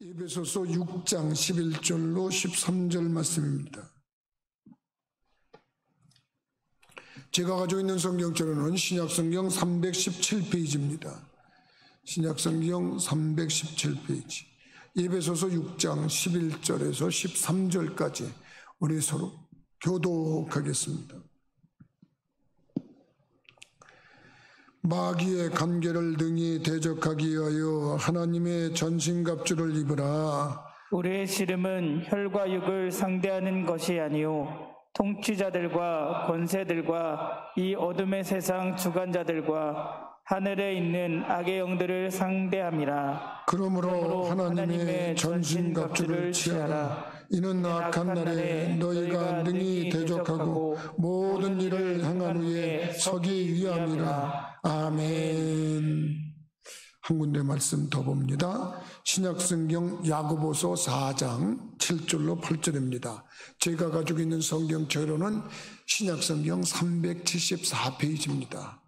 에베소서 6장 11절로 13절 말씀입니다. 제가 가지고 있는 성경처럼는 신약성경 317페이지입니다. 신약성경 317페이지. 에베소서 6장 11절에서 13절까지 우리 서로 교독하겠습니다. 마귀의 관계를 등이 대적하기 위하여 하나님의 전신갑주를 입으라. 우리의 씨름은 혈과 육을 상대하는 것이 아니요 통치자들과 권세들과 이 어둠의 세상 주관자들과 하늘에 있는 악의 영들을 상대함이라. 그러므로 하나님의 전신갑주를 취하라. 이는 악한 날에 너희가 능히 대적하고 모든 일을 행한 후에 서기 위함이라. 아멘. 한 군데 말씀 더 봅니다. 신약성경 야고보서 4장 7절로 8절입니다. 제가 가지고 있는 성경처로는 신약성경 374페이지입니다.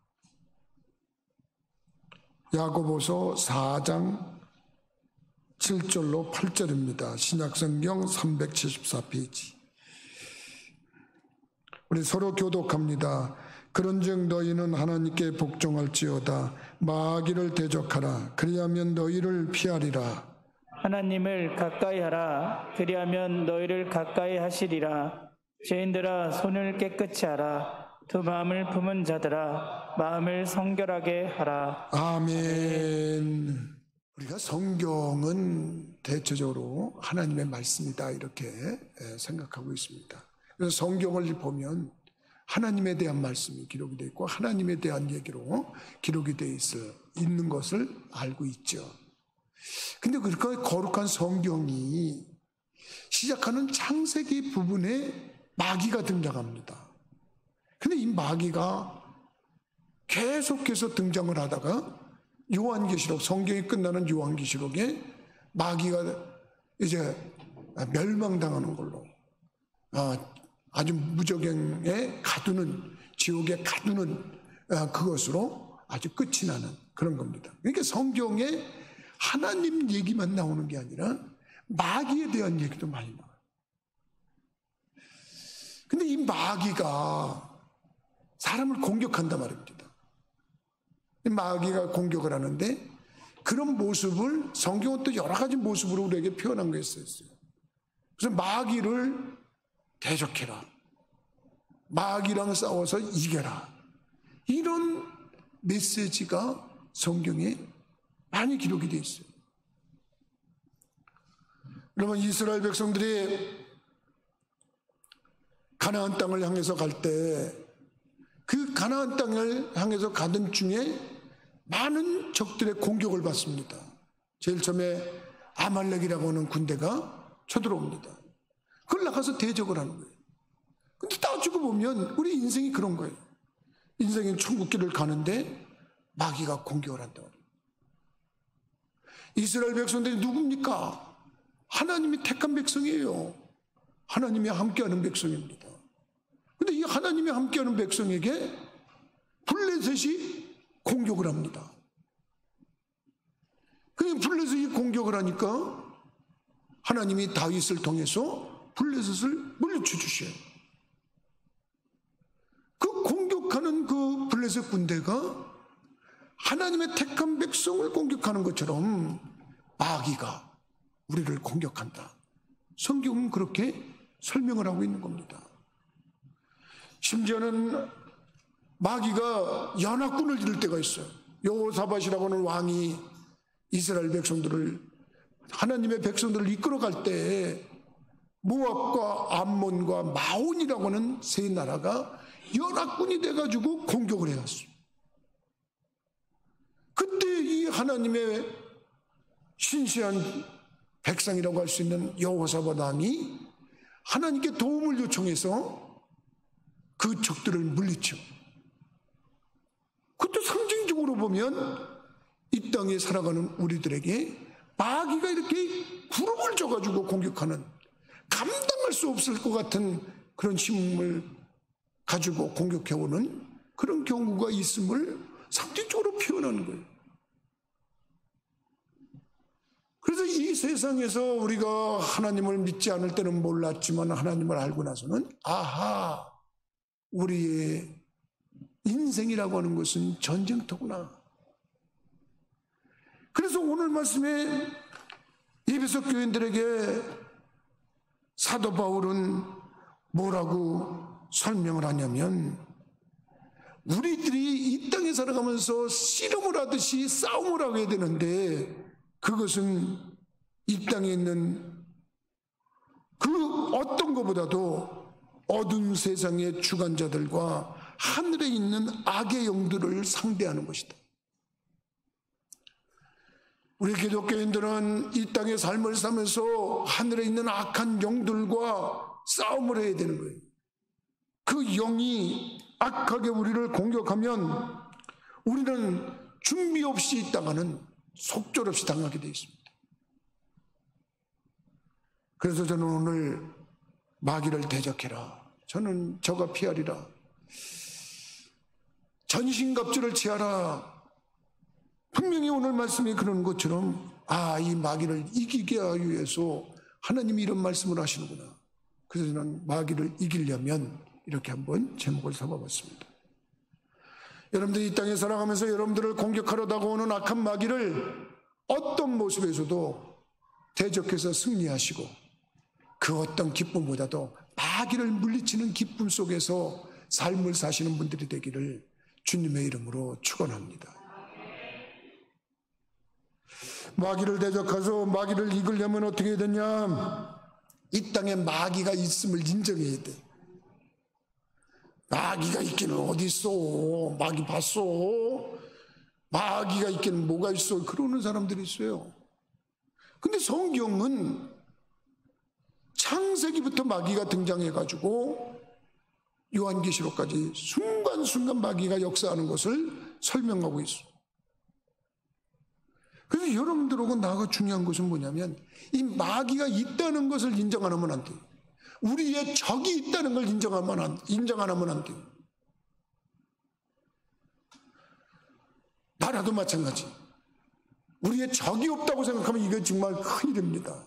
야고보서 4장 7절로 8절입니다. 신약성경 374페이지. 우리 서로 교독합니다. 그런즉 너희는 하나님께 복종할지어다. 마귀를 대적하라. 그리하면 너희를 피하리라. 하나님을 가까이 하라. 그리하면 너희를 가까이 하시리라. 죄인들아 손을 깨끗이 하라. 두 마음을 품은 자들아 마음을 성결하게 하라. 아멘. 우리가 성경은 대체적으로 하나님의 말씀이다 이렇게 생각하고 있습니다. 그래서 성경을 보면 하나님에 대한 말씀이 기록이 되어 있고 하나님에 대한 얘기로 기록이 되어 있는 것을 알고 있죠. 근데 그렇게 거룩한 성경이 시작하는 창세기 부분에 마귀가 등장합니다. 근데 이 마귀가 계속해서 등장을 하다가 요한계시록, 성경이 끝나는 요한계시록에 마귀가 이제 멸망당하는 걸로 아주 무적행에 가두는, 지옥에 가두는 그것으로 아주 끝이 나는 그런 겁니다. 그러니까 성경에 하나님 얘기만 나오는 게 아니라 마귀에 대한 얘기도 많이 나와요. 근데 이 마귀가 사람을 공격한단 말입니다. 마귀가 공격을 하는데 그런 모습을 성경은 또 여러 가지 모습으로 우리에게 표현한 게 있어요. 그래서 마귀를 대적해라. 마귀랑 싸워서 이겨라. 이런 메시지가 성경에 많이 기록이 되어 있어요. 여러분, 이스라엘 백성들이 가나안 땅을 향해서 갈 때 그 가나안 땅을 향해서 가던 중에 많은 적들의 공격을 받습니다. 제일 처음에 아말렉이라고 하는 군대가 쳐들어옵니다. 그걸 나가서 대적을 하는 거예요. 근데 따지고 보면 우리 인생이 그런 거예요. 인생은 천국길을 가는데 마귀가 공격을 한다고 해요. 이스라엘 백성들이 누굽니까? 하나님이 택한 백성이에요. 하나님이 함께하는 백성입니다. 근데 이 하나님이 함께하는 백성에게 블레셋이 공격을 합니다. 그 블레셋이 공격을 하니까 하나님이 다윗을 통해서 블레셋을 물리쳐 주셔요. 그 공격하는 그 블레셋 군대가 하나님의 택한 백성을 공격하는 것처럼 마귀가 우리를 공격한다. 성경은 그렇게 설명을 하고 있는 겁니다. 심지어는 마귀가 연합군을 이룰 때가 있어요. 여호사밧이라고 하는 왕이 이스라엘 백성들을, 하나님의 백성들을 이끌어갈 때 모압과 암몬과 마온이라고 하는 세 나라가 연합군이 돼가지고 공격을 해왔어요. 그때 이 하나님의 신실한 백성이라고 할 수 있는 여호사밧 왕이 하나님께 도움을 요청해서 그 적들을 물리쳐. 그것도 상징적으로 보면 이 땅에 살아가는 우리들에게 마귀가 이렇게 구름을 져가지고 공격하는, 감당할 수 없을 것 같은 그런 힘을 가지고 공격해오는 그런 경우가 있음을 상징적으로 표현하는 거예요. 그래서 이 세상에서 우리가 하나님을 믿지 않을 때는 몰랐지만 하나님을 알고 나서는 아하, 우리의 인생이라고 하는 것은 전쟁터구나. 그래서 오늘 말씀에 에베소 교인들에게 사도 바울은 뭐라고 설명을 하냐면, 우리들이 이 땅에 살아가면서 씨름을 하듯이 싸움을 하게 되는데, 그것은 이 땅에 있는 그 어떤 것보다도 어두운 세상의 주관자들과 하늘에 있는 악의 영들을 상대하는 것이다. 우리 기독교인들은 이 땅의 삶을 살면서 하늘에 있는 악한 영들과 싸움을 해야 되는 거예요. 그 영이 악하게 우리를 공격하면 우리는 준비 없이 있다가는 속절없이 당하게 되어 있습니다. 그래서 저는 오늘 마귀를 대적해라, 저는 저가 피하리라, 전신갑주를 취하라. 분명히 오늘 말씀이 그런 것처럼 이 마귀를 이기게 하기 위해서 하나님이 이런 말씀을 하시는구나. 그래서 저는 마귀를 이기려면 이렇게 한번 제목을 삼아봤습니다. 여러분들이 이 땅에 살아가면서 여러분들을 공격하러 다가오는 악한 마귀를 어떤 모습에서도 대적해서 승리하시고, 그 어떤 기쁨보다도 마귀를 물리치는 기쁨 속에서 삶을 사시는 분들이 되기를 주님의 이름으로 축원합니다. 마귀를 대적해서 마귀를 이기려면 어떻게 해야 되냐? 이 땅에 마귀가 있음을 인정해야 돼. 마귀가 있기는 어디 있어? 마귀 봤어? 마귀가 있기는 뭐가 있어? 그러는 사람들이 있어요. 근데 성경은 창세기부터 마귀가 등장해가지고 요한계시록까지 순간순간 마귀가 역사하는 것을 설명하고 있어. 그래서 여러분들하고 나가 중요한 것은 뭐냐면, 이 마귀가 있다는 것을 인정 안 하면 안 돼요. 우리의 적이 있다는 걸 인정 안 하면 안 돼요. 나라도 마찬가지. 우리의 적이 없다고 생각하면 이거 정말 큰일입니다.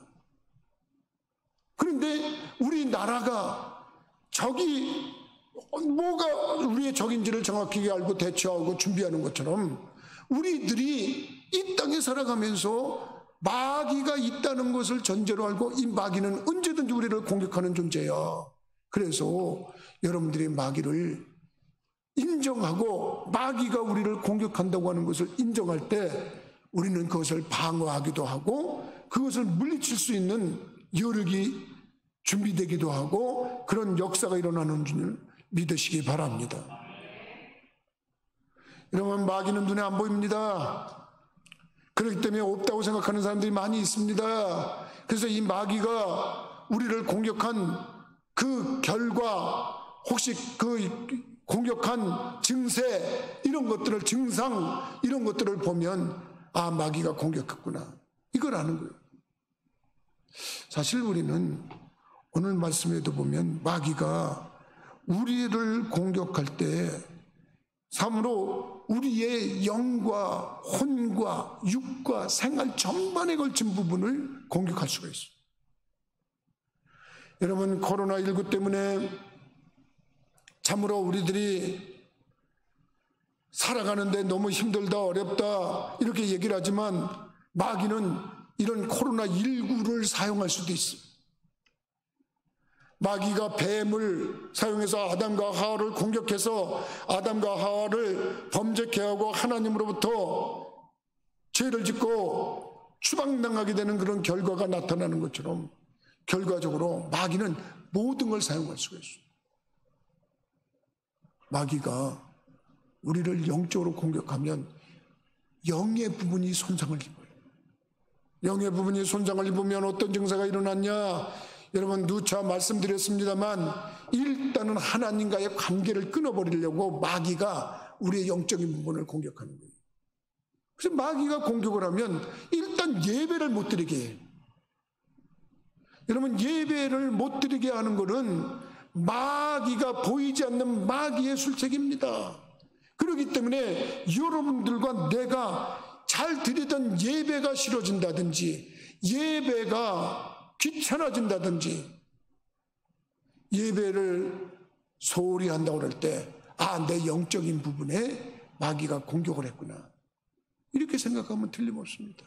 그런데 우리 나라가 적이 뭐가 우리의 적인지를 정확하게 알고 대처하고 준비하는 것처럼, 우리들이 이 땅에 살아가면서 마귀가 있다는 것을 전제로 알고, 이 마귀는 언제든지 우리를 공격하는 존재야. 그래서 여러분들이 마귀를 인정하고 마귀가 우리를 공격한다고 하는 것을 인정할 때 우리는 그것을 방어하기도 하고 그것을 물리칠 수 있는 여력이 준비되기도 하고, 그런 역사가 일어나는 줄 믿으시기 바랍니다. 여러분, 마귀는 눈에 안 보입니다. 그렇기 때문에 없다고 생각하는 사람들이 많이 있습니다. 그래서 이 마귀가 우리를 공격한 그 결과, 혹시 그 공격한 증세, 이런 것들을, 증상, 이런 것들을 보면 마귀가 공격했구나, 이걸 아는 거예요. 사실 우리는 오늘 말씀에도 보면 마귀가 우리를 공격할 때 참으로 우리의 영과 혼과 육과 생활 전반에 걸친 부분을 공격할 수가 있어요. 여러분, 코로나19 때문에 참으로 우리들이 살아가는데 너무 힘들다, 어렵다 이렇게 얘기를 하지만, 마귀는 이런 코로나19를 사용할 수도 있어요. 마귀가 뱀을 사용해서 아담과 하와를 공격해서 아담과 하와를 범죄케 하고 하나님으로부터 죄를 짓고 추방당하게 되는 그런 결과가 나타나는 것처럼, 결과적으로 마귀는 모든 걸 사용할 수가 있어요. 마귀가 우리를 영적으로 공격하면 영의 부분이 손상을 입어요. 영의 부분이 손상을 입으면 어떤 증세가 일어났냐? 여러분, 누차 말씀드렸습니다만, 일단은 하나님과의 관계를 끊어버리려고 마귀가 우리의 영적인 부분을 공격하는 거예요. 그래서 마귀가 공격을 하면 일단 예배를 못 드리게 해요. 여러분, 예배를 못 드리게 하는 것은 마귀가 보이지 않는 마귀의 술책입니다. 그렇기 때문에 여러분들과 내가 잘 드리던 예배가 싫어진다든지, 예배가 귀찮아진다든지 예배를 소홀히 한다고 그럴 때 내 영적인 부분에 마귀가 공격을 했구나, 이렇게 생각하면 틀림없습니다.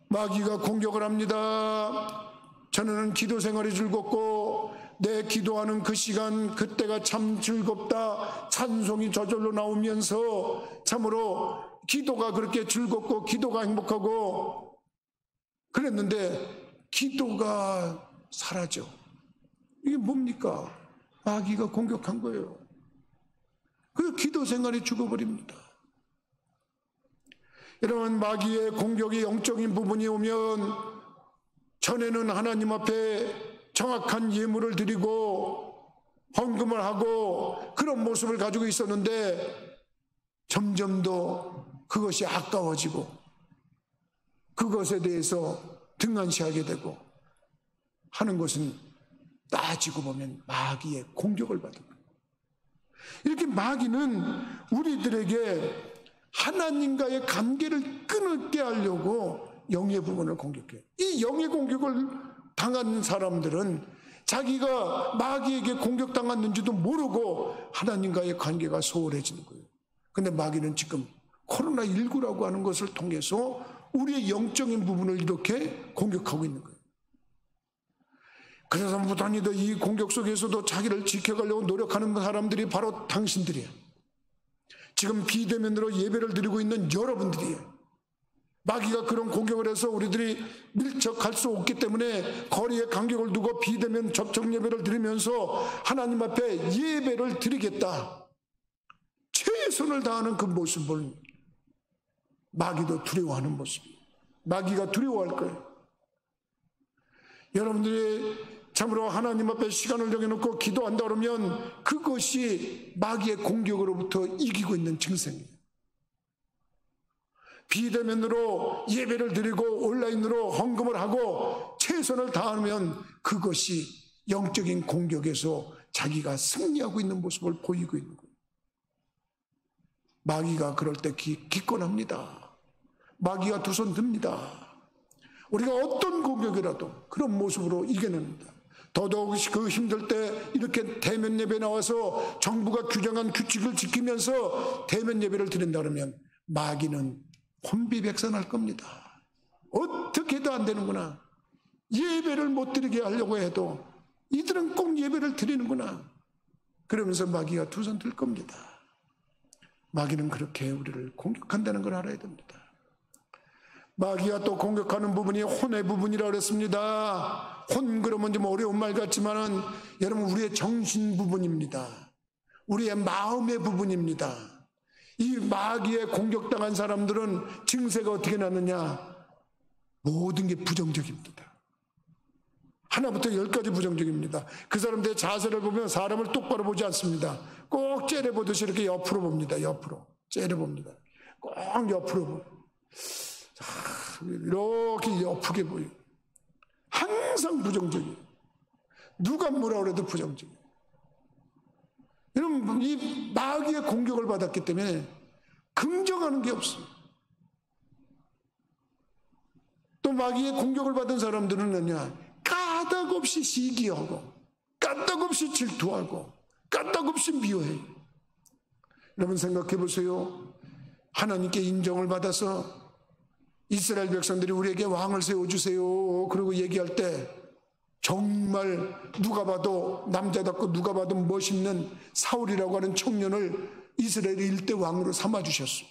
마귀가 공격을 합니다. 저는 기도 생활이 즐겁고 내 기도하는 그 시간 그때가 참 즐겁다, 찬송이 저절로 나오면서 참으로 기도가 그렇게 즐겁고 기도가 행복하고 그랬는데 기도가 사라져. 이게 뭡니까? 마귀가 공격한 거예요. 그 기도 생활이 죽어버립니다. 여러분, 마귀의 공격이 영적인 부분이 오면 전에는 하나님 앞에 정확한 예물을 드리고 헌금을 하고 그런 모습을 가지고 있었는데 점점 더 그것이 아까워지고 그것에 대해서 등한시하게 되고 하는 것은 따지고 보면 마귀의 공격을 받은 거예요. 이렇게 마귀는 우리들에게 하나님과의 관계를 끊게 하려고 영의 부분을 공격해요. 이 영의 공격을 당한 사람들은 자기가 마귀에게 공격당했는지도 모르고 하나님과의 관계가 소홀해지는 거예요. 근데 마귀는 지금 코로나19라고 하는 것을 통해서 우리의 영적인 부분을 이렇게 공격하고 있는 거예요. 그래서 무단히도 이 공격 속에서도 자기를 지켜가려고 노력하는 사람들이 바로 당신들이에요. 지금 비대면으로 예배를 드리고 있는 여러분들이에요. 마귀가 그런 공격을 해서 우리들이 밀접할 수 없기 때문에 거리에 간격을 두고 비대면 접촉 예배를 드리면서 하나님 앞에 예배를 드리겠다, 최선을 다하는 그 모습을 마귀도 두려워하는 모습이에요. 마귀가 두려워할 거예요. 여러분들이 참으로 하나님 앞에 시간을 정해놓고 기도한다 그러면 그것이 마귀의 공격으로부터 이기고 있는 증상이에요. 비대면으로 예배를 드리고 온라인으로 헌금을 하고 최선을 다하면 그것이 영적인 공격에서 자기가 승리하고 있는 모습을 보이고 있는 거예요. 마귀가 그럴 때 기권합니다. 마귀가 두 손 듭니다. 우리가 어떤 공격이라도 그런 모습으로 이겨냅니다. 더더욱 그 힘들 때 이렇게 대면 예배에 나와서 정부가 규정한 규칙을 지키면서 대면 예배를 드린다 그러면 마귀는 혼비백산할 겁니다. 어떻게 해도 안 되는구나, 예배를 못 드리게 하려고 해도 이들은 꼭 예배를 드리는구나, 그러면서 마귀가 두 손 들 겁니다. 마귀는 그렇게 우리를 공격한다는 걸 알아야 됩니다. 마귀가 또 공격하는 부분이 혼의 부분이라고 그랬습니다. 혼 그러면 좀 어려운 말 같지만은 여러분, 우리의 정신 부분입니다. 우리의 마음의 부분입니다. 이 마귀에 공격당한 사람들은 증세가 어떻게 나느냐? 모든 게 부정적입니다. 하나부터 10까지 부정적입니다. 그 사람들의 자세를 보면 사람을 똑바로 보지 않습니다. 꼭 째려보듯이 이렇게 옆으로 봅니다. 옆으로 째려봅니다. 꼭 옆으로 보고 이렇게 옆게 보여요. 항상 부정적이에요. 누가 뭐라 그래도 부정적이에요. 여러분, 이 마귀의 공격을 받았기 때문에 긍정하는 게 없어요. 또 마귀의 공격을 받은 사람들은 까닭없이 시기하고 까닭없이 질투하고 까닭없이 미워해요. 여러분 생각해 보세요. 하나님께 인정을 받아서 이스라엘 백성들이 우리에게 왕을 세워주세요 그러고 얘기할 때 정말 누가 봐도 남자답고 누가 봐도 멋있는 사울이라고 하는 청년을 이스라엘의 일대 왕으로 삼아주셨어요.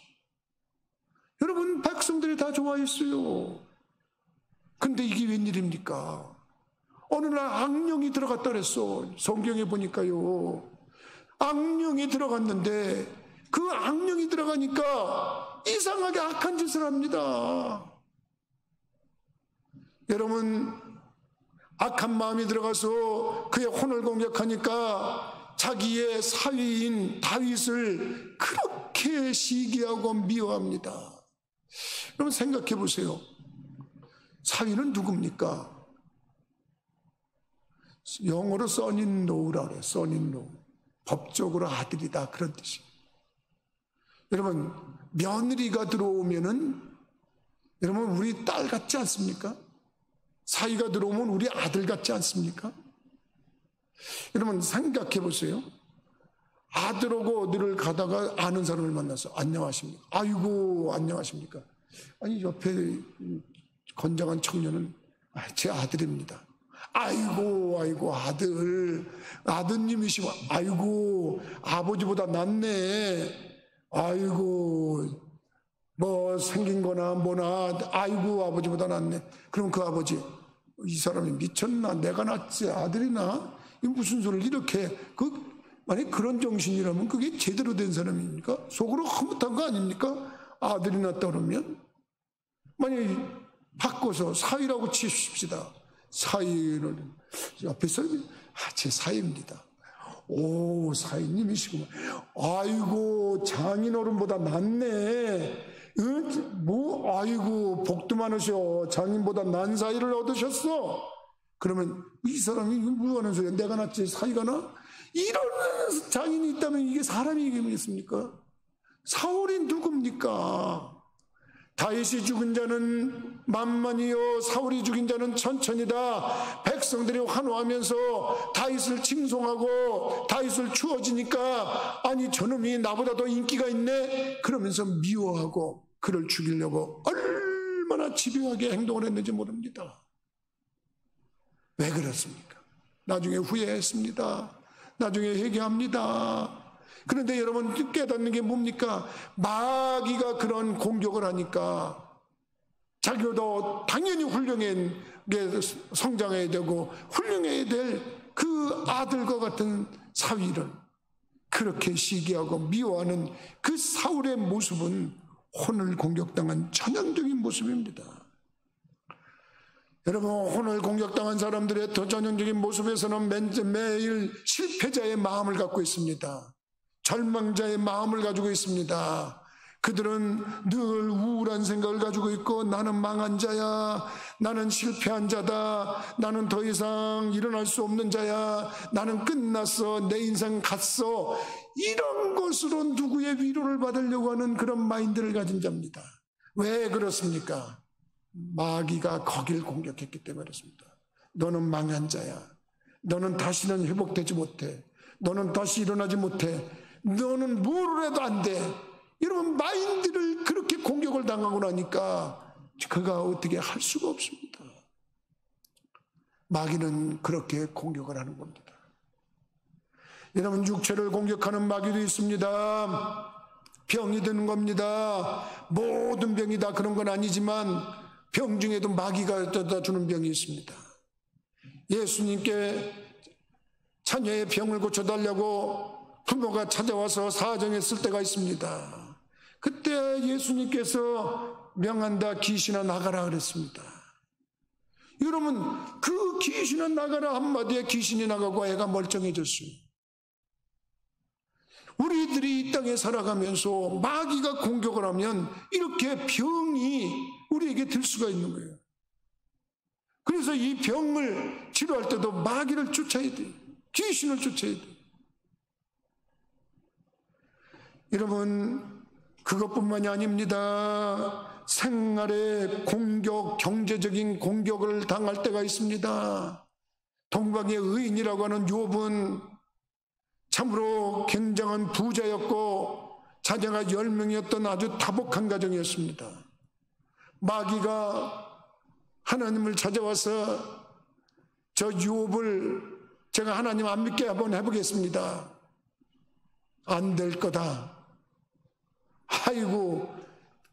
여러분, 백성들이 다 좋아했어요. 근데 이게 웬일입니까? 어느 날 악령이 들어갔다 그랬어. 성경에 보니까요, 악령이 들어갔는데 그 악령이 들어가니까 이상하게 악한 짓을 합니다. 여러분, 악한 마음이 들어가서 그의 혼을 공격하니까 자기의 사위인 다윗을 그렇게 시기하고 미워합니다. 여러분 생각해 보세요. 사위는 누굽니까? 영어로 son-in-law라 그래요. son-in-law. 법적으로 아들이다, 그런 뜻이에요. 여러분, 며느리가 들어오면은 여러분, 우리 딸 같지 않습니까? 사위가 들어오면 우리 아들 같지 않습니까? 여러분 생각해 보세요. 아들하고 어디를 가다가 아는 사람을 만나서 안녕하십니까? 아이고 안녕하십니까? 아니 옆에 건장한 청년은 제 아들입니다. 아이고 아드님이시고 아이고 아버지보다 낫네. 아이고 뭐 생긴 거나 뭐나 아이고 아버지보다 낫네. 그럼 그 아버지 이 사람이 미쳤나? 내가 낫지 아들이나? 이 무슨 소리를 이렇게 만약 그런 정신이라면 그게 제대로 된 사람입니까? 속으로 허무한 거 아닙니까? 아들이 낫다 그러면 만약 바꿔서 사위라고 치십시다. 사위를 옆에서 제 사위입니다. 오 사위님이시구만. 아이고 장인어른보다 낫네. 뭐 아이고 복도 많으셔. 장인보다 난 사위를 얻으셨어. 그러면 이 사람이 뭐 하는 소리야? 내가 낫지 사위가 나? 이런 장인이 있다면 이게 사람이겠습니까? 사울이 누굽니까? 다윗이 죽은 자는 만만이요 사울이 죽인 자는 천천이다. 백성들이 환호하면서 다윗을 칭송하고 다윗을 추어지니까 아니 저놈이 나보다 더 인기가 있네 그러면서 미워하고 그를 죽이려고 얼마나 집요하게 행동을 했는지 모릅니다. 왜 그렇습니까? 나중에 후회했습니다. 나중에 회개합니다. 그런데 여러분 깨닫는 게 뭡니까? 마귀가 그런 공격을 하니까 자기도 당연히 훌륭하게 성장해야 되고 훌륭해야 될 그 아들과 같은 사위를 그렇게 시기하고 미워하는 그 사울의 모습은 혼을 공격당한 전형적인 모습입니다. 여러분 혼을 공격당한 사람들의 더 전형적인 모습에서는 매일 실패자의 마음을 갖고 있습니다. 절망자의 마음을 가지고 있습니다. 그들은 늘 우울한 생각을 가지고 있고 나는 망한 자야, 나는 실패한 자다, 나는 더 이상 일어날 수 없는 자야, 나는 끝났어, 내 인생 갔어. 이런 것으로 누구의 위로를 받으려고 하는 그런 마인드를 가진 자입니다. 왜 그렇습니까? 마귀가 거길 공격했기 때문에 그렇습니다. 너는 망한 자야, 너는 다시는 회복되지 못해, 너는 다시 일어나지 못해, 너는 뭘 해도 안 돼. 여러분 마인드를 그렇게 공격을 당하고 나니까 그가 어떻게 할 수가 없습니다. 마귀는 그렇게 공격을 하는 겁니다. 여러분 육체를 공격하는 마귀도 있습니다. 병이 드는 겁니다. 모든 병이 다 그런 건 아니지만 병 중에도 마귀가 주는 병이 있습니다. 예수님께 자녀의 병을 고쳐달라고 부모가 찾아와서 사정했을 때가 있습니다. 그때 예수님께서 명한다 귀신아 나가라 그랬습니다. 여러분 그 귀신아 나가라 한마디에 귀신이 나가고 애가 멀쩡해졌어요. 우리들이 이 땅에 살아가면서 마귀가 공격을 하면 이렇게 병이 우리에게 들 수가 있는 거예요. 그래서 이 병을 치료할 때도 마귀를 쫓아야 돼요. 귀신을 쫓아야 돼요. 여러분 그것뿐만이 아닙니다. 생활의 공격, 경제적인 공격을 당할 때가 있습니다. 동방의 의인이라고 하는 욥은 참으로 굉장한 부자였고 자녀가 10명이었던 아주 다복한 가정이었습니다. 마귀가 하나님을 찾아와서 저 욥을 제가 하나님 안 믿게 한번 해보겠습니다. 안 될 거다. 아이고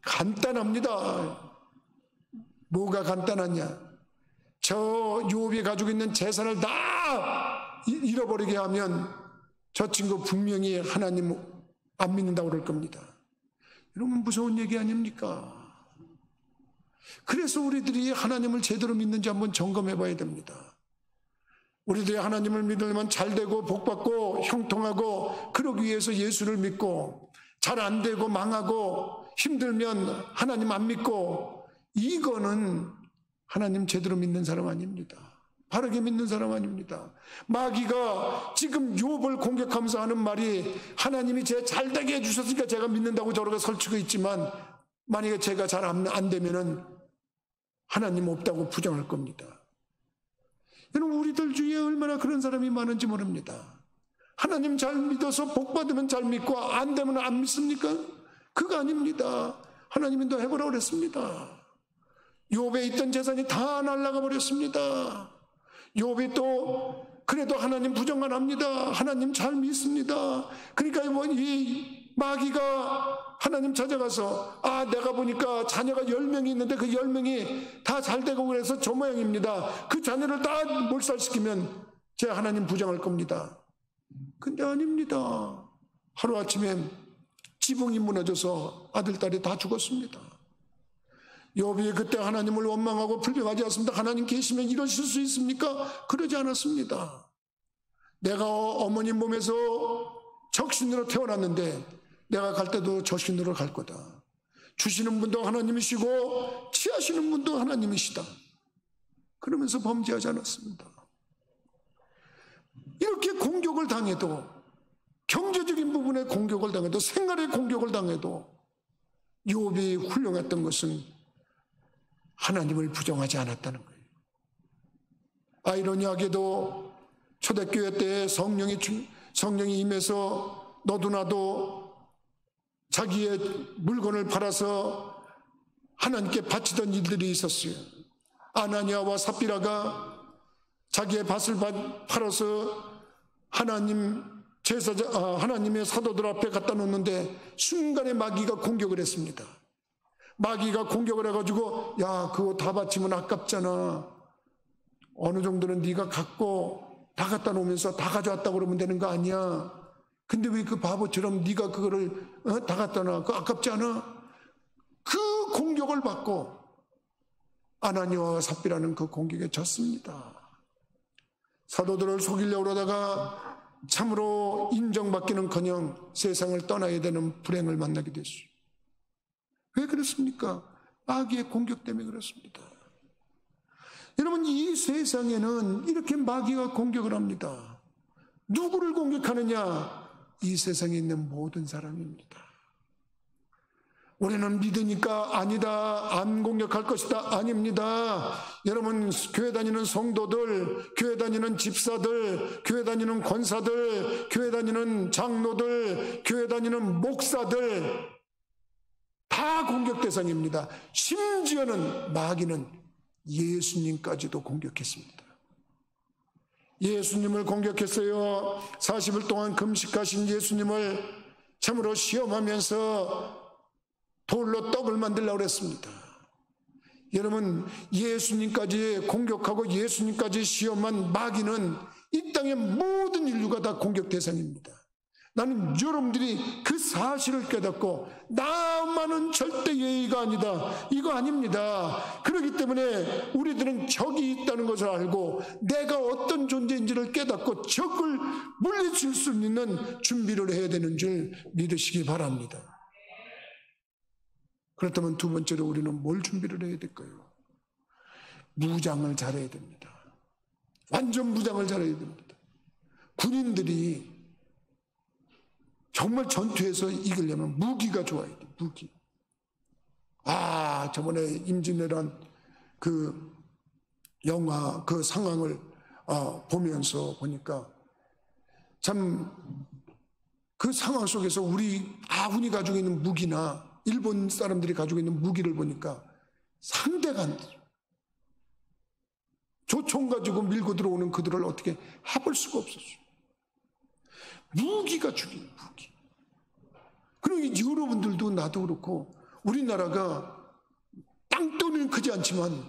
간단합니다. 뭐가 간단하냐? 저 욥이 가지고 있는 재산을 다 잃어버리게 하면 저 친구 분명히 하나님 안 믿는다고 그럴 겁니다. 여러분 무서운 얘기 아닙니까? 그래서 우리들이 하나님을 제대로 믿는지 한번 점검해 봐야 됩니다. 우리들이 하나님을 믿으려면 잘되고 복받고 형통하고 그러기 위해서 예수를 믿고 잘 안 되고 망하고 힘들면 하나님 안 믿고 이거는 하나님 제대로 믿는 사람 아닙니다. 바르게 믿는 사람 아닙니다. 마귀가 지금 욥을 공격하면서 하는 말이 하나님이 제 잘되게 해주셨으니까 제가 믿는다고 저러고 설치고 있지만 만약에 제가 잘 안 되면은 하나님 없다고 부정할 겁니다. 여러분, 우리들 주위에 얼마나 그런 사람이 많은지 모릅니다. 하나님 잘 믿어서 복 받으면 잘 믿고 안 되면 안 믿습니까? 그거 아닙니다. 하나님이 너 해보라고 그랬습니다. 욥에 있던 재산이 다 날아가 버렸습니다. 욥이 또 그래도 하나님 부정 안 합니다. 하나님 잘 믿습니다. 그러니까 이 마귀가 하나님 찾아가서 내가 보니까 자녀가 10명이 있는데 그 10명이 다 잘 되고 그래서 저 모양입니다. 그 자녀를 다 몰살시키면 제가 하나님 부정할 겁니다. 근데 아닙니다. 하루아침에 지붕이 무너져서 아들, 딸이 다 죽었습니다. 욥이 그때 하나님을 원망하고 불평하지 않습니다. 하나님 계시면 이러실 수 있습니까? 그러지 않았습니다. 내가 어머니 몸에서 적신으로 태어났는데 내가 갈 때도 적신으로 갈 거다. 주시는 분도 하나님이시고 취하시는 분도 하나님이시다. 그러면서 범죄하지 않았습니다. 이렇게 공격을 당해도, 경제적인 부분에 공격을 당해도, 생활에 공격을 당해도 욥이 훌륭했던 것은 하나님을 부정하지 않았다는 거예요. 아이러니하게도 초대교회 때 성령이 임해서 너도 나도 자기의 물건을 팔아서 하나님께 바치던 일들이 있었어요. 아나니아와 삽비라가 자기의 밭을 팔아서 하나님의 사도들 앞에 갖다 놓는데 순간에 마귀가 공격을 했습니다. 마귀가 공격을 해가지고 야, 그거 다 바치면 아깝잖아. 어느 정도는 네가 갖고 다 갖다 놓으면서 다 가져왔다고 그러면 되는 거 아니야. 근데 왜 그 바보처럼 네가 그거를 다 갖다 놔. 그거 아깝지 않아? 그 공격을 받고 아나니아와 삽비라는 그 공격에 졌습니다. 사도들을 속이려고 그러다가 참으로 인정받기는커녕 세상을 떠나야 되는 불행을 만나게 됐어요. 왜 그렇습니까? 마귀의 공격 때문에 그렇습니다. 여러분, 이 세상에는 이렇게 마귀가 공격을 합니다. 누구를 공격하느냐? 이 세상에 있는 모든 사람입니다. 우리는 믿으니까 아니다, 안 공격할 것이다. 아닙니다. 여러분, 교회 다니는 성도들, 교회 다니는 집사들, 교회 다니는 권사들, 교회 다니는 장로들, 교회 다니는 목사들 다 공격 대상입니다. 심지어는 마귀는 예수님까지도 공격했습니다. 예수님을 공격했어요. 40일 동안 금식하신 예수님을 참으로 시험하면서 돌로 떡을 만들려고 그랬습니다. 여러분, 예수님까지 공격하고 예수님까지 시험한 마귀는 이 땅의 모든 인류가 다 공격 대상입니다. 나는 여러분들이 그 사실을 깨닫고 나만은 절대 예의가 아니다, 이거 아닙니다. 그렇기 때문에 우리들은 적이 있다는 것을 알고 내가 어떤 존재인지를 깨닫고 적을 물리칠 수 있는 준비를 해야 되는 줄 믿으시기 바랍니다. 그렇다면 두 번째로 우리는 뭘 준비를 해야 될까요? 무장을 잘해야 됩니다. 완전 무장을 잘해야 됩니다. 군인들이 정말 전투에서 이기려면 무기가 좋아야 돼요. 무기. 저번에 임진왜란 그 영화 그 상황을 보면서 보니까 참 그 상황 속에서 우리 아군이 가지고 있는 무기나 일본 사람들이 가지고 있는 무기를 보니까 상대가 안 돼요. 조총 가지고 밀고 들어오는 그들을 어떻게 해볼 수가 없었어요. 무기가 죽이는 무기. 그리고 여러분들도 나도 그렇고 우리나라가 땅덩이는 크지 않지만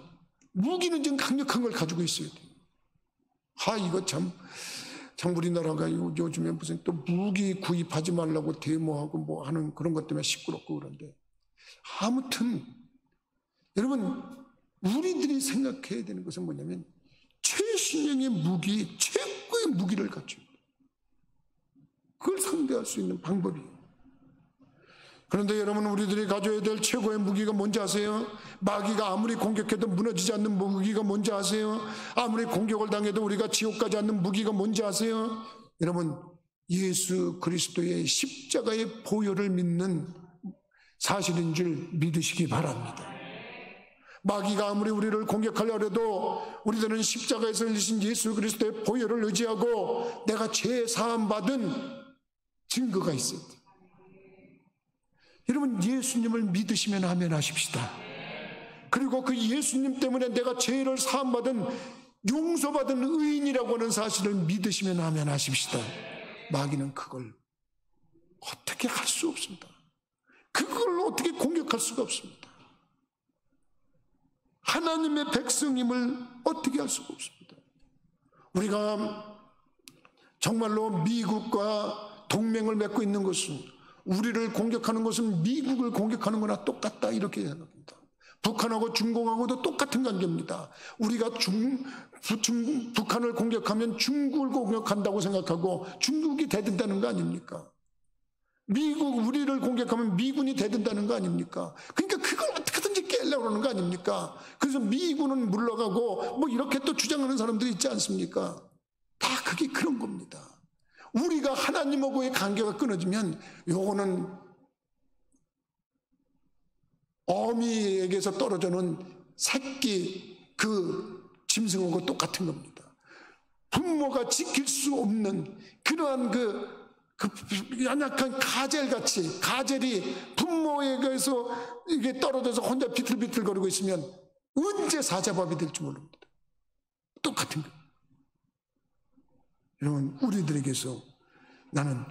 무기는 좀 강력한 걸 가지고 있어야 돼요. 이거 참 우리나라가 요즘에 무슨 또 무기 구입하지 말라고 데모하고 뭐 하는 그런 것 때문에 시끄럽고 그런데 아무튼 여러분, 우리들이 생각해야 되는 것은 뭐냐면 최신형의 무기, 최고의 무기를 갖춰요. 그걸 상대할 수 있는 방법이에요. 그런데 여러분, 우리들이 가져야 될 최고의 무기가 뭔지 아세요? 마귀가 아무리 공격해도 무너지지 않는 무기가 뭔지 아세요? 아무리 공격을 당해도 우리가 지옥 가지 않는 무기가 뭔지 아세요? 여러분, 예수 그리스도의 십자가의 보혈을 믿는 사실인 줄 믿으시기 바랍니다. 마귀가 아무리 우리를 공격하려 해도 우리들은 십자가에서 흘리신 예수 그리스도의 보혈을 의지하고 내가 죄 사함 받은 증거가 있어요. 여러분, 예수님을 믿으시면 아멘 하십시다. 그리고 그 예수님 때문에 내가 죄를 사함 받은, 용서받은 의인이라고 하는 사실을 믿으시면 아멘 하십시다. 마귀는 그걸 어떻게 할 수 없습니다. 그걸 어떻게 공격할 수가 없습니다. 하나님의 백성임을 어떻게 할 수가 없습니다. 우리가 정말로 미국과 동맹을 맺고 있는 것은, 우리를 공격하는 것은 미국을 공격하는 거나 똑같다, 이렇게 생각합니다. 북한하고 중공하고도 똑같은 관계입니다. 우리가 북한을 공격하면 중국을 공격한다고 생각하고 중국이 대든다는 거 아닙니까? 우리를 공격하면 미군이 대든다는 거 아닙니까? 그러니까 그걸 어떻게든지 깨려고 하는 거 아닙니까? 그래서 미군은 물러가고 뭐 이렇게 또 주장하는 사람들이 있지 않습니까? 다 그게 그런 겁니다. 우리가 하나님하고의 관계가 끊어지면 요거는 어미에게서 떨어져는 새끼 그 짐승하고 똑같은 겁니다. 부모가 지킬 수 없는 그러한 그 연약한 가젤같이, 가젤이 부모에게서 이게 떨어져서 혼자 비틀비틀거리고 있으면 언제 사자밥이 될지 모릅니다. 똑같은 거예요. 여러분, 우리들에게서 나는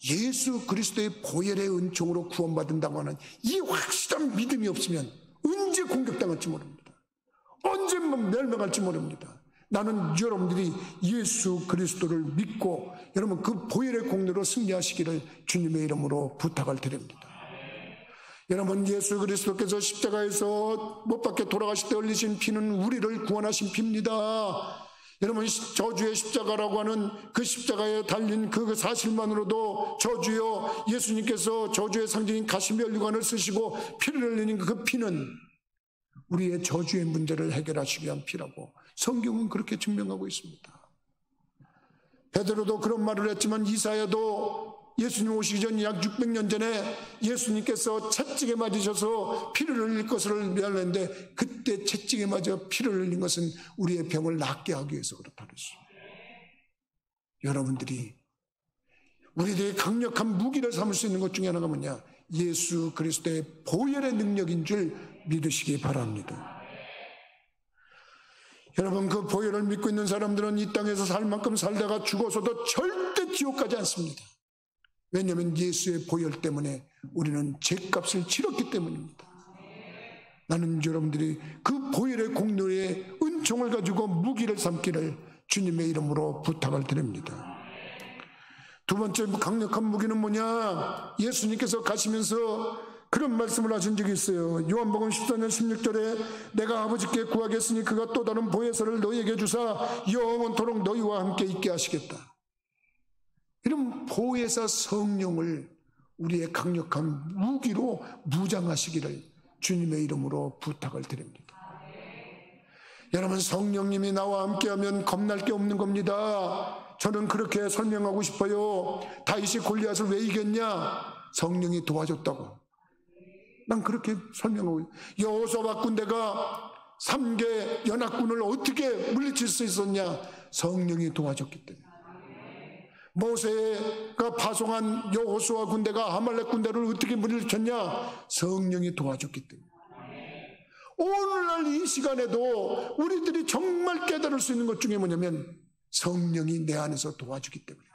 예수 그리스도의 보혈의 은총으로 구원받는다고 하는 이 확실한 믿음이 없으면 언제 공격당할지 모릅니다. 언제 멸망할지 모릅니다. 나는 여러분들이 예수 그리스도를 믿고 여러분 그 보혈의 공로로 승리하시기를 주님의 이름으로 부탁을 드립니다. 여러분, 예수 그리스도께서 십자가에서 못 박혀 돌아가실 때 흘리신 피는 우리를 구원하신 피입니다. 여러분, 저주의 십자가라고 하는 그 십자가에 달린 그 사실만으로도 저주여, 예수님께서 저주의 상징인 가시면류관을 쓰시고 피를 흘리는 그 피는 우리의 저주의 문제를 해결하시기 위한 피라고 성경은 그렇게 증명하고 있습니다. 베드로도 그런 말을 했지만 이사야도 예수님 오시기 전 약 600년 전에 예수님께서 채찍에 맞으셔서 피를 흘릴 것을 미안했는데 그때 채찍에 맞아 피를 흘린 것은 우리의 병을 낫게 하기 위해서 그렇다 그랬어요. 여러분들이 우리들의 강력한 무기를 삼을 수 있는 것 중에 하나가 뭐냐? 예수 그리스도의 보혈의 능력인 줄 믿으시기 바랍니다. 여러분, 그 보혈을 믿고 있는 사람들은 이 땅에서 살 만큼 살다가 죽어서도 절대 지옥 가지 않습니다. 왜냐하면 예수의 보혈 때문에 우리는 죄값을 치렀기 때문입니다. 나는 여러분들이 그 보혈의 공로의 은총을 가지고 무기를 삼기를 주님의 이름으로 부탁을 드립니다. 두 번째 강력한 무기는 뭐냐? 예수님께서 가시면서 그런 말씀을 하신 적이 있어요. 요한복음 14년 16절에 내가 아버지께 구하겠으니 그가 또 다른 보혜사를 너희에게 주사 영원토록 너희와 함께 있게 하시겠다. 이런 보혜사 성령을 우리의 강력한 무기로 무장하시기를 주님의 이름으로 부탁을 드립니다. 여러분, 성령님이 나와 함께하면 겁날 게 없는 겁니다. 저는 그렇게 설명하고 싶어요. 다윗이 골리앗을 왜 이겼냐? 성령이 도와줬다고. 난 그렇게 설명하고, 여호수아 군대가 3개 연합군을 어떻게 물리칠 수 있었냐? 성령이 도와줬기 때문에. 모세가 파송한 여호수아 군대가 아말렉 군대를 어떻게 물리쳤냐? 성령이 도와줬기 때문에. 오늘날 이 시간에도 우리들이 정말 깨달을 수 있는 것 중에 뭐냐면 성령이 내 안에서 도와주기 때문에.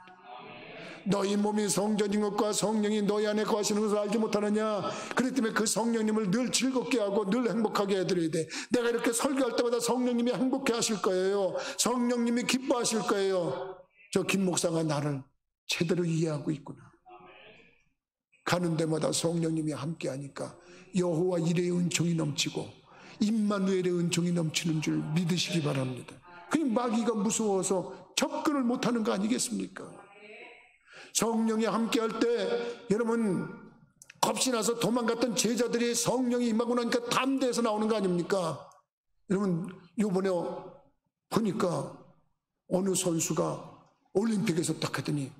너희 몸이 성전인 것과 성령이 너희 안에 거하시는 것을 알지 못하느냐? 그렇기 때문에 그 성령님을 늘 즐겁게 하고 늘 행복하게 해드려야 돼. 내가 이렇게 설교할 때마다 성령님이 행복해 하실 거예요. 성령님이 기뻐하실 거예요. 저 김 목사가 나를 제대로 이해하고 있구나. 가는 데마다 성령님이 함께 하니까 여호와 이레의 은총이 넘치고 임마누엘의 은총이 넘치는 줄 믿으시기 바랍니다. 그 마귀가 무서워서 접근을 못하는 거 아니겠습니까? 성령이 함께 할 때 여러분 겁이 나서 도망갔던 제자들이 성령이 임하고 나니까 담대해서 나오는 거 아닙니까? 여러분, 요번에 보니까 어느 선수가 올림픽에서 딱 하더니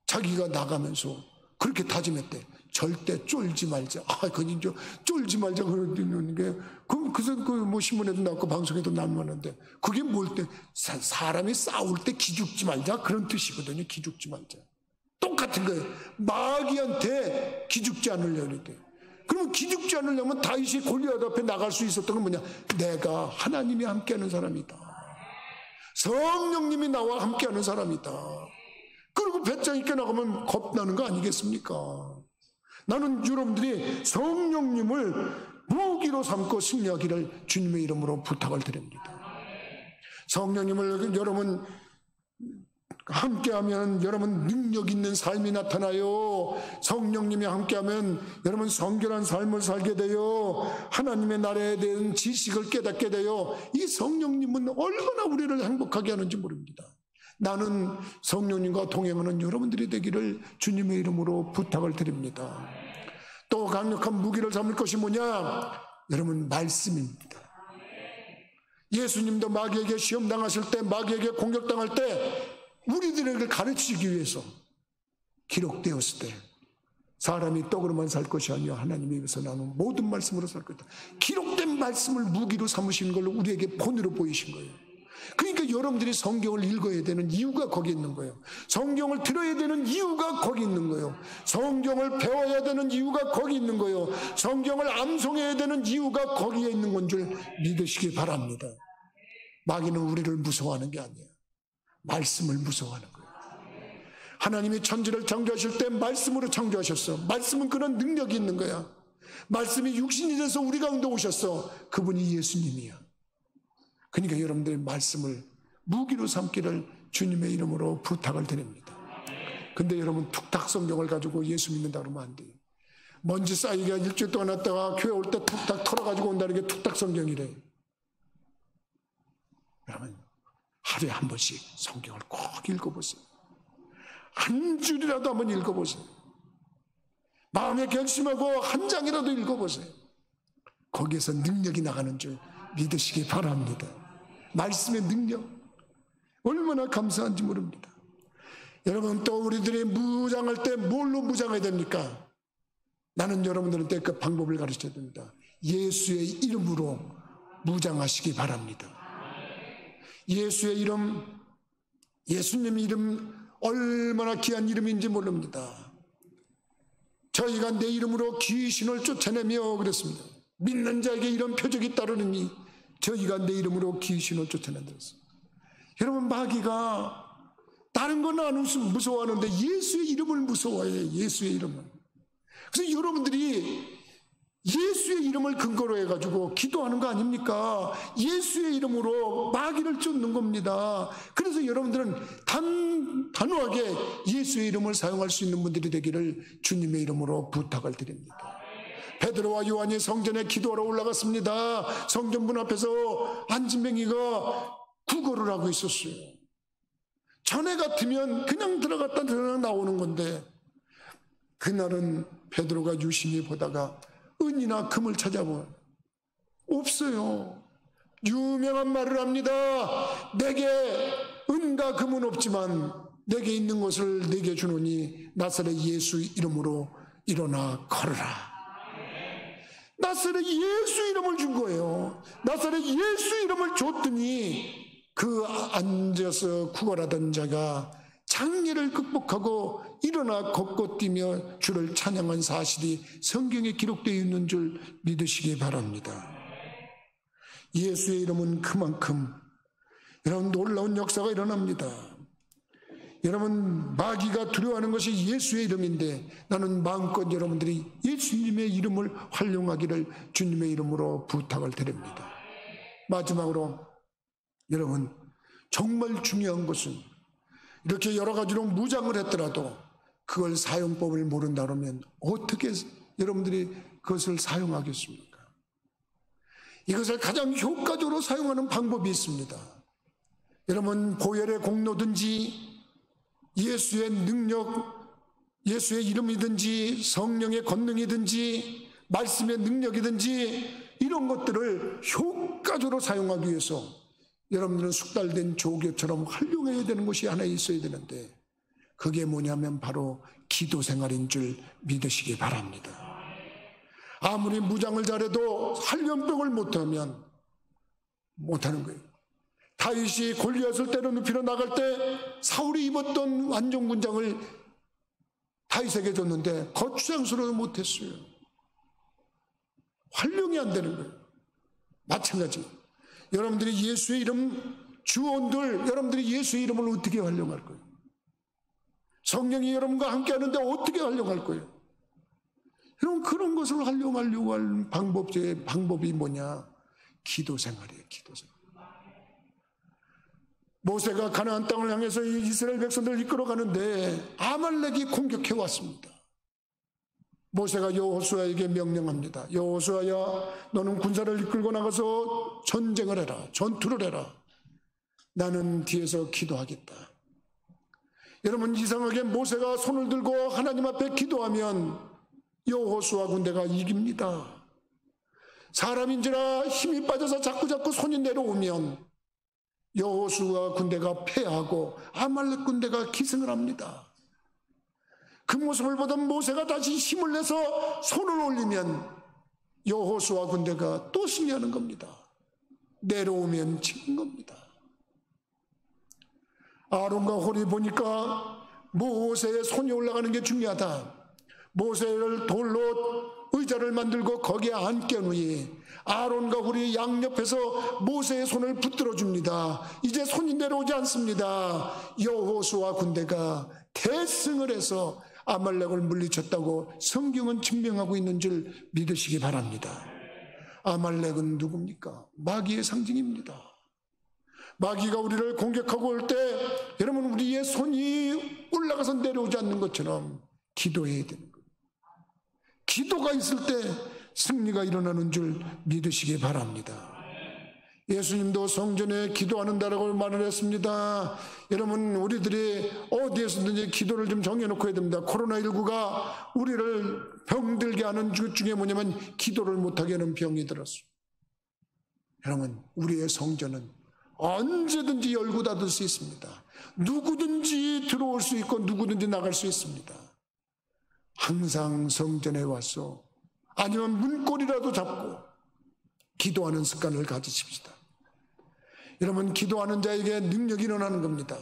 자기가 나가면서 그렇게 다짐했대. 절대 쫄지 말자. 그건 이제 쫄지 말자 그러는 게, 그래서 뭐 신문에도 나왔고 방송에도 나왔는데, 그게 뭘 때, 사람이 싸울 때 기죽지 말자 그런 뜻이거든요. 기죽지 말자. 똑같은 거예요. 마귀한테 기죽지 않으려고 해. 그러면 기죽지 않으려면 다윗이 골리앗 앞에 나갈 수 있었던 건 뭐냐? 내가 하나님이 함께하는 사람이다. 성령님이 나와 함께하는 사람이다. 그리고 배짱 있게 나가면 겁나는 거 아니겠습니까? 나는 여러분들이 성령님을 무기로 삼고 승리하기를 주님의 이름으로 부탁을 드립니다. 성령님을 여러분 함께하면 여러분 능력 있는 삶이 나타나요. 성령님이 함께하면 여러분 성결한 삶을 살게 돼요. 하나님의 나라에 대한 지식을 깨닫게 돼요. 이 성령님은 얼마나 우리를 행복하게 하는지 모릅니다. 나는 성령님과 동행하는 여러분들이 되기를 주님의 이름으로 부탁을 드립니다. 또 강력한 무기를 삼을 것이 뭐냐? 여러분, 말씀입니다. 예수님도 마귀에게 시험당하실 때, 마귀에게 공격당할 때 우리들에게 가르치기 위해서 기록되었을 때 사람이 떡으로만 살 것이 아니요 하나님의 입에서 나오는 모든 말씀으로 살 것이다. 기록된 말씀을 무기로 삼으시는 걸로 우리에게 본으로 보이신 거예요. 그러니까 여러분들이 성경을 읽어야 되는 이유가 거기 있는 거예요. 성경을 들어야 되는 이유가 거기 있는 거예요. 성경을 배워야 되는 이유가 거기 있는 거예요. 성경을 암송해야 되는 이유가 거기에 있는 건 줄 믿으시기 바랍니다. 마귀는 우리를 무서워하는 게 아니에요. 말씀을 무서워하는 거예요. 하나님이 천지를 창조하실 때 말씀으로 창조하셨어. 말씀은 그런 능력이 있는 거야. 말씀이 육신이 돼서 우리 가운데 오셨어. 그분이 예수님이야. 그러니까 여러분들의 말씀을 무기로 삼기를 주님의 이름으로 부탁을 드립니다. 근데 여러분 툭탁 성경을 가지고 예수 믿는다 그러면 안 돼요. 먼지 쌓이기가 일주일 동안 왔다가 교회 올 때 툭탁 털어가지고 온다는 게 툭탁 성경이래. 여러분 하루에 한 번씩 성경을 꼭 읽어보세요. 한 줄이라도 한번 읽어보세요. 마음에 결심하고 한 장이라도 읽어보세요. 거기에서 능력이 나가는 줄 믿으시기 바랍니다. 말씀의 능력 얼마나 감사한지 모릅니다. 여러분 또 우리들이 무장할 때 뭘로 무장해야 됩니까? 나는 여러분들한테 그 방법을 가르쳐야 됩니다. 예수의 이름으로 무장하시기 바랍니다. 예수의 이름, 예수님 이름 얼마나 귀한 이름인지 모릅니다. 저희가 내 이름으로 귀신을 쫓아내며 그랬습니다. 믿는 자에게 이런 표적이 따르느니 저희가 내 이름으로 귀신을 쫓아낸다. 여러분 마귀가 다른 건 안 무서워하는데 예수의 이름을 무서워해요. 예수의 이름을. 그래서 여러분들이 예수의 이름을 근거로 해가지고 기도하는 거 아닙니까? 예수의 이름으로 마귀를 쫓는 겁니다. 그래서 여러분들은 단호하게 예수의 이름을 사용할 수 있는 분들이 되기를 주님의 이름으로 부탁을 드립니다. 베드로와 요한이 성전에 기도하러 올라갔습니다. 성전문 앞에서 안진뱅이가 구걸을 하고 있었어요. 전에 같으면 그냥 들어갔다 나오는 건데 그날은 베드로가 유심히 보다가 은이나 금을 찾아보면 없어요. 유명한 말을 합니다. 내게 은과 금은 없지만 내게 있는 것을 내게 주노니 나사렛 예수 이름으로 일어나 걸어라. 나사렛 예수 이름을 준 거예요. 나사렛 예수 이름을 줬더니 그 앉아서 구걸하던 자가 장애를 극복하고 일어나 걷고 뛰며 주를 찬양한 사실이 성경에 기록되어 있는 줄 믿으시기 바랍니다. 예수의 이름은 그만큼 여러분 놀라운 역사가 일어납니다. 여러분 마귀가 두려워하는 것이 예수의 이름인데 나는 마음껏 여러분들이 예수님의 이름을 활용하기를 주님의 이름으로 부탁을 드립니다. 마지막으로 여러분 정말 중요한 것은 이렇게 여러 가지로 무장을 했더라도 그걸 사용법을 모른다 그러면 어떻게 여러분들이 그것을 사용하겠습니까? 이것을 가장 효과적으로 사용하는 방법이 있습니다. 여러분 보혈의 공로든지 예수의 능력, 예수의 이름이든지 성령의 권능이든지 말씀의 능력이든지 이런 것들을 효과적으로 사용하기 위해서 여러분들은 숙달된 조교처럼 활용해야 되는 것이 하나 있어야 되는데 그게 뭐냐면 바로 기도 생활인 줄 믿으시기 바랍니다. 아무리 무장을 잘해도 활병을 못하면 못하는 거예요. 다윗이 골리앗을 때려눕히러 나갈 때 사울이 입었던 완종군장을 다윗에게 줬는데 거추장스러워 못했어요. 활용이 안 되는 거예요. 마찬가지. 여러분들이 예수의 이름 주원들, 여러분들이 예수의 이름을 어떻게 활용할 거예요? 성령이 여러분과 함께 하는데 어떻게 활용할 거예요? 여러분, 그런 것을 활용하려고 할 방법이 뭐냐? 기도 생활이에요. 기도 생활. 모세가 가나안 땅을 향해서 이스라엘 백성들을 이끌어 가는데 아말렉이 공격해 왔습니다. 모세가 여호수아에게 명령합니다. 여호수아야, 너는 군사를 이끌고 나가서 전쟁을 해라. 전투를 해라. 나는 뒤에서 기도하겠다. 여러분, 이상하게 모세가 손을 들고 하나님 앞에 기도하면 여호수아 군대가 이깁니다. 사람인지라 힘이 빠져서 자꾸자꾸 손이 내려오면 여호수아 군대가 패하고 아말렉 군대가 기승을 합니다. 그 모습을 보던 모세가 다시 힘을 내서 손을 올리면 여호수아 군대가 또 승리하는 겁니다. 내려오면 지는 겁니다. 아론과 홀이 보니까 모세의 손이 올라가는 게 중요하다. 모세를 돌로 의자를 만들고 거기에 앉겨놓으니 아론과 홀이 양옆에서 모세의 손을 붙들어 줍니다. 이제 손이 내려오지 않습니다. 여호수아 군대가 대승을 해서 아말렉을 물리쳤다고 성경은 증명하고 있는 줄 믿으시기 바랍니다. 아말렉은 누굽니까? 마귀의 상징입니다. 마귀가 우리를 공격하고 올 때 여러분, 우리의 손이 올라가서 내려오지 않는 것처럼 기도해야 되는 거예요. 기도가 있을 때 승리가 일어나는 줄 믿으시기 바랍니다. 예수님도 성전에 기도하는다라고 말을 했습니다. 여러분, 우리들이 어디에서든지 기도를 좀 정해놓고 해야 됩니다. 코로나19가 우리를 병들게 하는 것 중에 뭐냐면 기도를 못하게 하는 병이 들었어요. 여러분, 우리의 성전은 언제든지 열고 닫을 수 있습니다. 누구든지 들어올 수 있고 누구든지 나갈 수 있습니다. 항상 성전에 와서 아니면 문고리라도 잡고 기도하는 습관을 가지십시다. 여러분, 기도하는 자에게 능력이 일어나는 겁니다.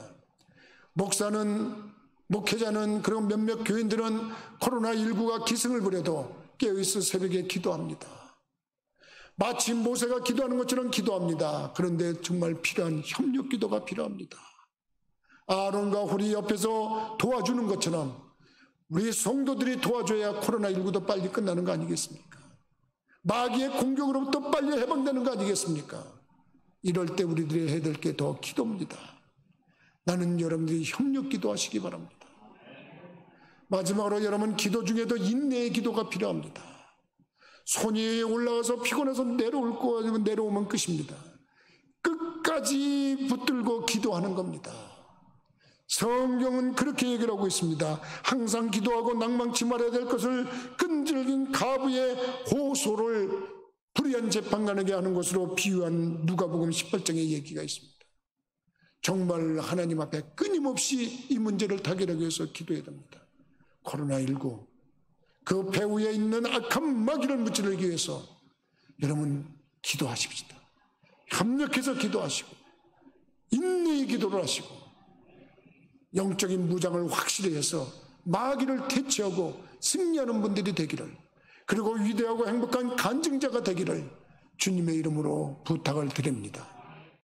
목회자는 그리고 몇몇 교인들은 코로나19가 기승을 부려도 깨어있어 새벽에 기도합니다. 마치 모세가 기도하는 것처럼 기도합니다. 그런데 정말 필요한 협력 기도가 필요합니다. 아론과 홀이 옆에서 도와주는 것처럼 우리 성도들이 도와줘야 코로나19도 빨리 끝나는 거 아니겠습니까? 마귀의 공격으로부터 빨리 해방되는 거 아니겠습니까? 이럴 때 우리들이 해야 될 게 더 기도입니다. 나는 여러분들이 협력 기도하시기 바랍니다. 마지막으로 여러분, 기도 중에도 인내의 기도가 필요합니다. 손이 올라가서 피곤해서 내려올 거 아니면 내려오면 끝입니다. 끝까지 붙들고 기도하는 겁니다. 성경은 그렇게 얘기를 하고 있습니다. 항상 기도하고 낭망치 말아야 될 것을 끈질긴 가부의 호소를 불의한 재판관에게 하는 것으로 비유한 누가복음 18장의 얘기가 있습니다. 정말 하나님 앞에 끊임없이 이 문제를 타결하기 위해서 기도해야 됩니다. 코로나19 그 배후에 있는 악한 마귀를 무찌르기 위해서 여러분 기도하십시다. 협력해서 기도하시고 인내의 기도를 하시고 영적인 무장을 확실히 해서 마귀를 퇴치하고 승리하는 분들이 되기를, 그리고 위대하고 행복한 간증자가 되기를 주님의 이름으로 부탁을 드립니다.